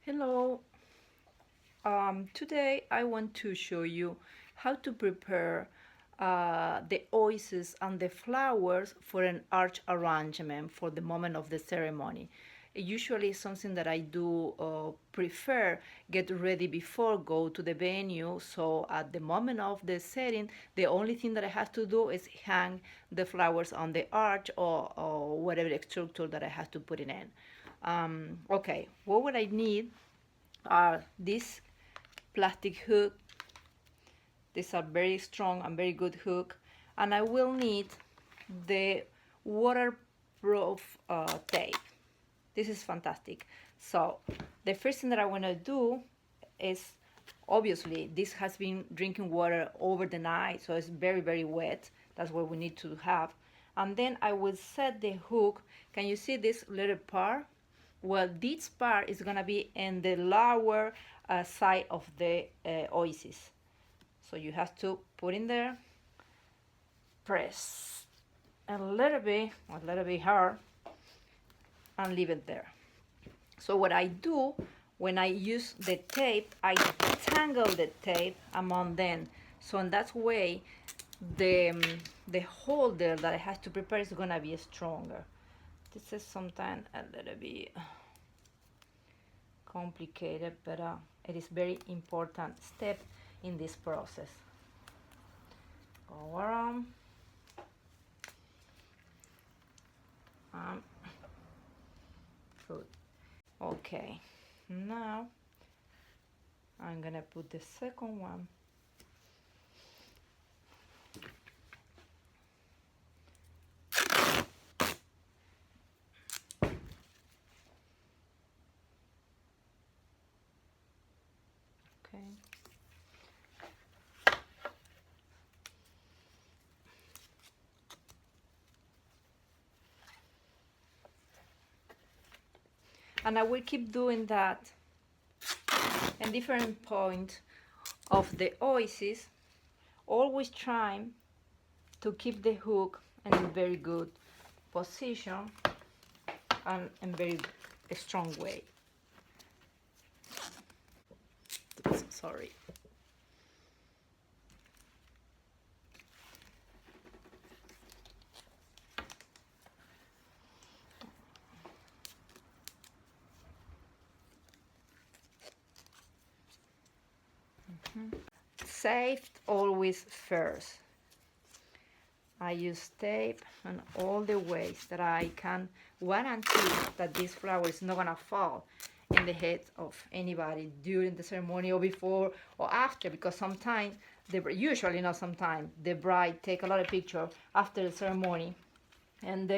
Hello. Today I want to show you how to prepare the oasis and the flowers for an arch arrangement for the moment of the ceremony. Usually something that I do prefer get ready before go to the venue, so at the moment of the setting the only thing that I have to do is hang the flowers on the arch or whatever structure that I have to put it in. Okay, what would I need are this plastic hook. These are very strong and very good hook, and I will need the waterproof tape. This is fantastic. So the first thing that I want to do is, obviously this has been drinking water over the night, so it's very wet. That's what we need to have. And then I will set the hook. Can you see this little part? Well, this part is gonna be in the lower side of the oasis. So you have to put in there, press a little bit hard, and leave it there. So what I do when I use the tape, I tangle the tape among them. So in that way, the holder that I have to prepare is gonna be stronger. This is sometimes a little bit complicated, but it is very important step in this process. Go around. Good. Okay, now I'm gonna put the second one. Okay. And I will keep doing that in different points of the oasis, always trying to keep the hook in a very good position and in very strong way. Sorry. Saved always first. I use tape in all the ways that I can guarantee that this flower is not gonna fall in the head of anybody during the ceremony or before or after, because sometimes, usually not sometimes, the bride take a lot of pictures after the ceremony and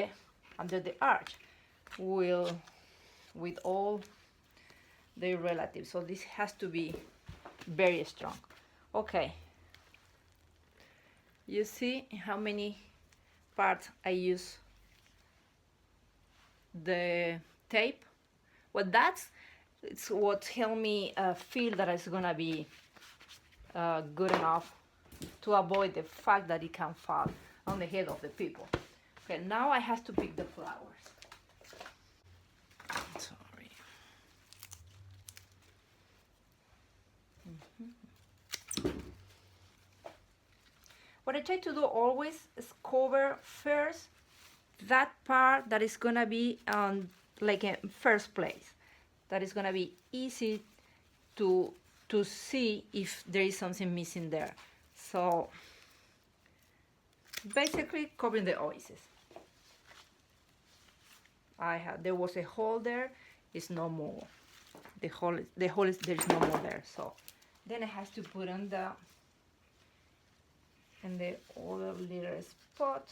under the arch with all their relatives. So this has to be very strong. Okay, you see how many parts I use the tape? Well, it's what helped me feel that it's gonna be good enough to avoid the fact that it can fall on the head of the people. Okay, now I have to pick the flowers. Sorry. What I try to do always is cover first that part that is gonna be like in first place. That is gonna be easy to see if there is something missing there. So basically covering the oasis. There was a hole there, it's no more. The hole is there is no more there. So then I have to put on the other little spot,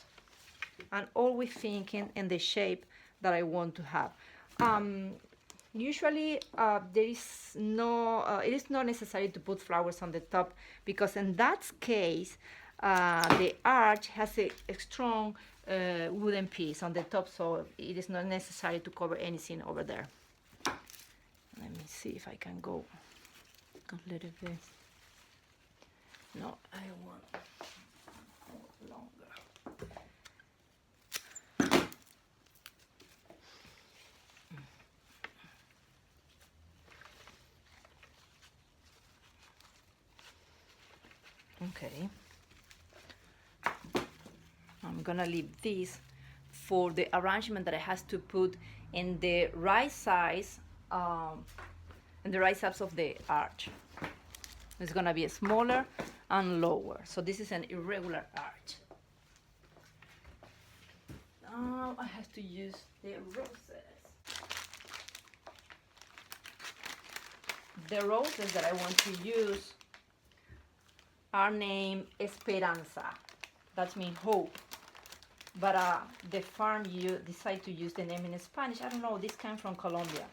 and always thinking in the shape that I want to have. Usually there is no it is not necessary to put flowers on the top, because in that case the arch has a strong wooden piece on the top, so it is not necessary to cover anything over there. Let me see if I can go a little bit. No, I want longer. Okay. I'm gonna leave this for the arrangement that I have to put in the right size, in the right size of the arch. It's gonna be smaller and lower. So this is an irregular arch. Now I have to use the roses. The roses that I want to use are named Esperanza. That means hope. But the farm you decide to use the name in Spanish. I don't know, this came from Colombia.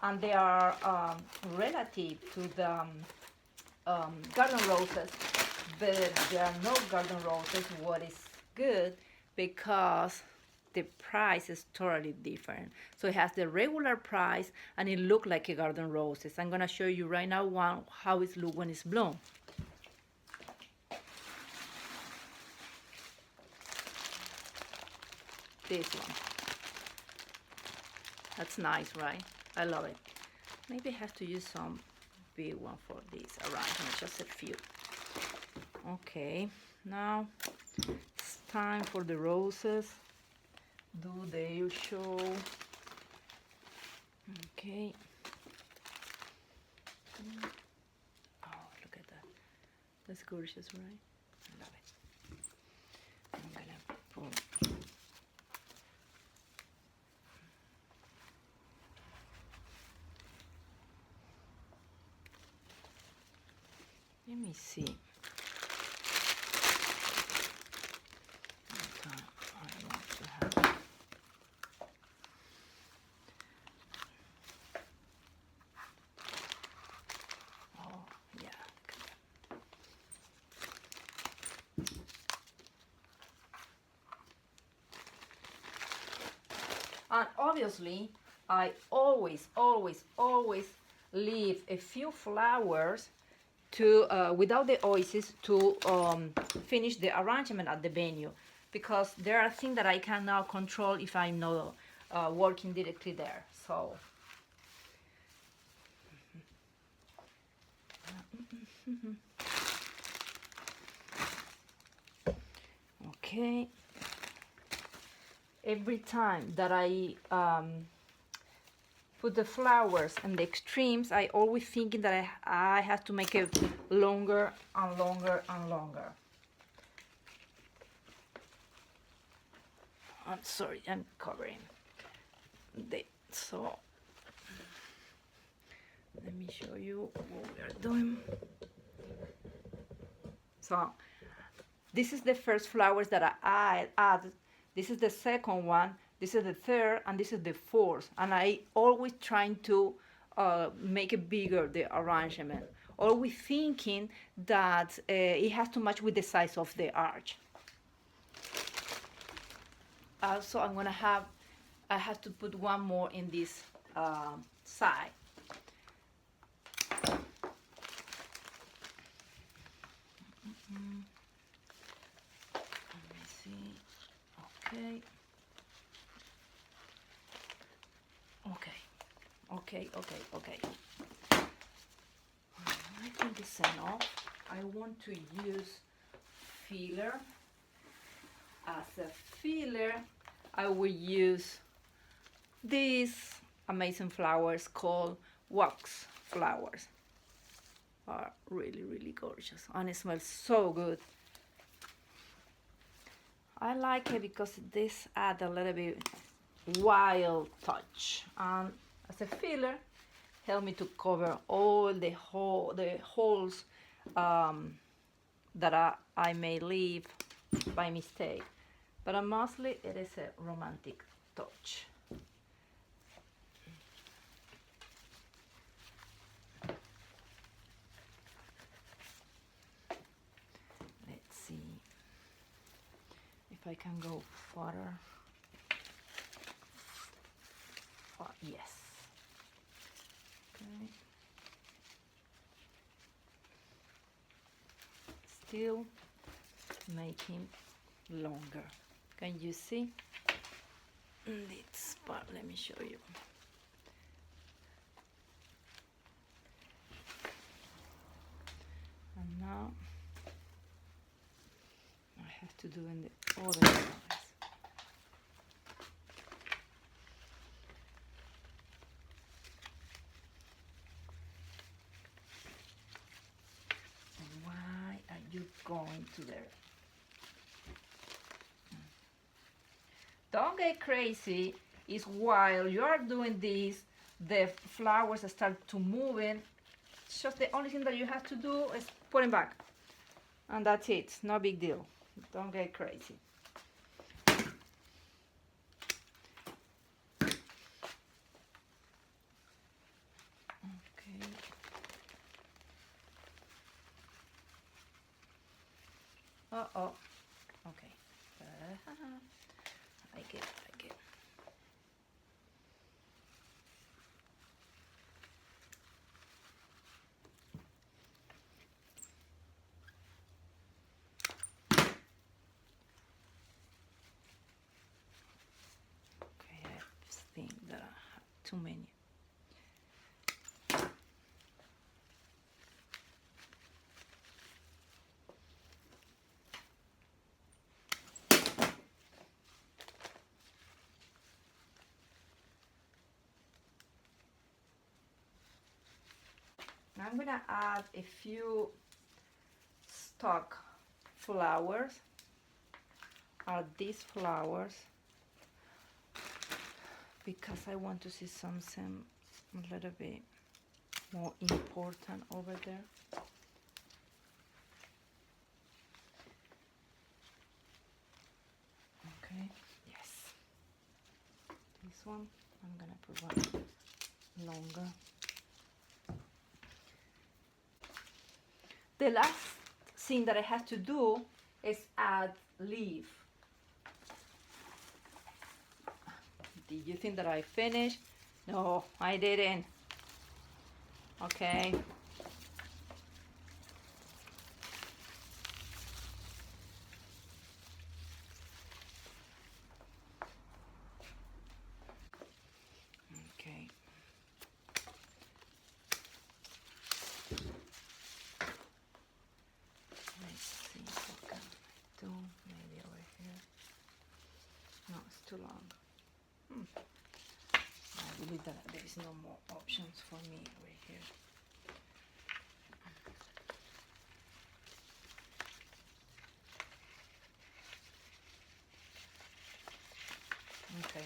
And they are relative to the garden roses, but there are no garden roses. What is good, because the price is totally different. So it has the regular price and it looks like a garden roses. I'm gonna show you right now how it looks when it's blown. This one. That's nice, right? I love it. Maybe I have to use some big one for this arrangement, just a few. Okay, now it's time for the roses. Do their show. Okay. Oh, look at that. That's gorgeous, right? I love it. I'm gonna put. Let me see. Okay, I want to have. Oh, yeah. And obviously, I always leave a few flowers to without the Oasis to finish the arrangement at the venue, because there are things that I cannot control if I'm not working directly there. So okay, every time that I put the flowers and the extremes, I always thinking that I have to make it longer and longer and longer. I'm sorry, I'm covering the, so let me show you what we are doing. So this is the first flowers that I add. This is the second one. This is the third, and this is the fourth. And I always trying to make it bigger, the arrangement. Always thinking that it has to match with the size of the arch. Also, I have to put one more in this side. Let me see. Okay. Okay. I think it's enough. I want to use filler. As a filler, I will use these amazing flowers called wax flowers. Are really gorgeous, and it smells so good. I like it because this adds a little bit wild touch, and as a filler help me to cover all the holes that I may leave by mistake, but mostly it is a romantic touch. Let's see if I can go further. Yes. Okay. Still making longer. Can you see this part? Let me show you. And now to do in the other flowers. Why are you going to there? Don't get crazy. Is while you are doing this, the flowers start to moving. Just the only thing that you have to do is put them back, and that's it. No big deal. Don't get crazy. Okay. Uh-oh. Okay. I get it. Think that I have too many. Now I'm gonna add a few stock flowers. Are these flowers because I want to see something a little bit more important over there. Okay, yes. This one, I'm gonna put one longer. The last thing that I have to do is add leaf. Did you think that I finished? No, I didn't. Okay. Okay. Let's see what can I do. Maybe over here. No, it's too long. I believe that there is no more options for me over here. Okay.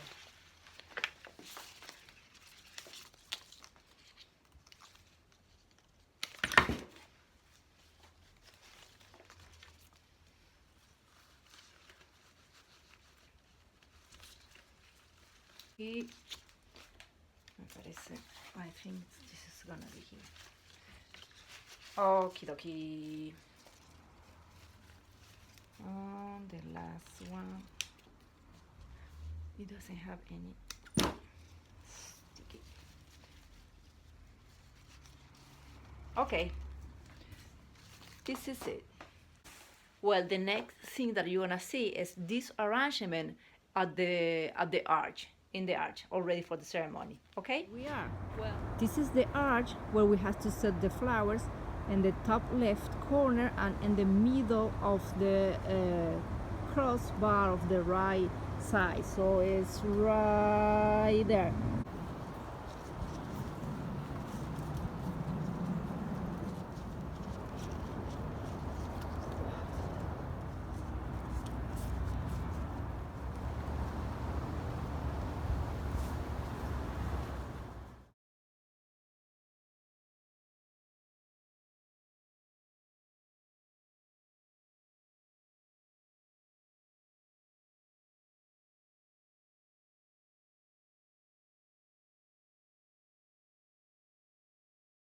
Me parece, I think this is gonna be here. Okie dokie. The last one. It doesn't have any sticky. Okay. This is it. Well, the next thing that you're gonna see is this arrangement at the arch, in the arch, all ready for the ceremony. Okay? We are. Well, this is the arch where we have to set the flowers in the top left corner and in the middle of the crossbar of the right side. So it's right there.